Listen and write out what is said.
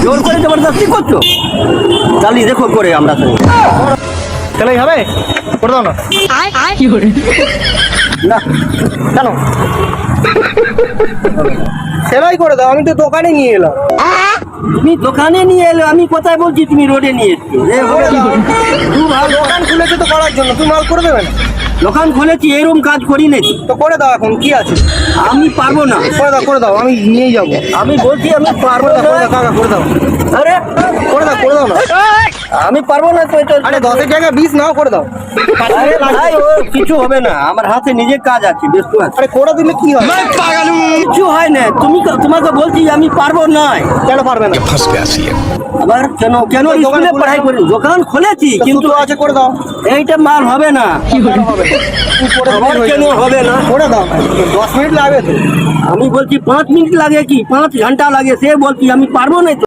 জোর করে জবরদস্তি করছো? চালিয়ে দেখো করে আমরা সেলাই হবে, করে দাও না। না কেন সেলাই করে দাও? আমি তো দোকানে নিয়ে এলাম। তুমি দোকানে নিয়ে এলে, আমি কোথায় বলছি তুমি রোডে নিয়ে এসছো? দোকান খুলেছে তো করার জন্য, তুমি মাল করে দেবে না? দোকান খুলেছি, এরকম কাজ করি নাকি? তো করে দাও, এখন কি আছে? আমি পারবো না। করে দাও, আমি নিয়ে যাবো। আমি বলছি আমি পারবো না। কাকা করে দাও, আরে করে দাও না। আমি পারবো না তো এটা। আরে 10-এর জায়গায় 20 নাও, করে দাও। আরে ভাই, ও কিছু হবে না, আমার হাতে নিজের কাজ আছে, ব্যস্ত আছে। আরে করে দিলে কি হয়? কিছু হয় না, তোমাকে বলছি আমি পারবো না। কেন পারবে না? আবার কেন কেন দোকান স্কুলে খুলে পড়াই করি? দোকান খুলেছি কিন্তু কিন্তু আছে, করে দাও। এইটা মাল হবে না। হবে আবার কেন হবে না? করে দাও, 10 মিনিট লাগবে তো। আমি বলছি 5 মিনিট লাগে কি 5 ঘন্টা লাগে, সে বলছি আমি পারবো না তো।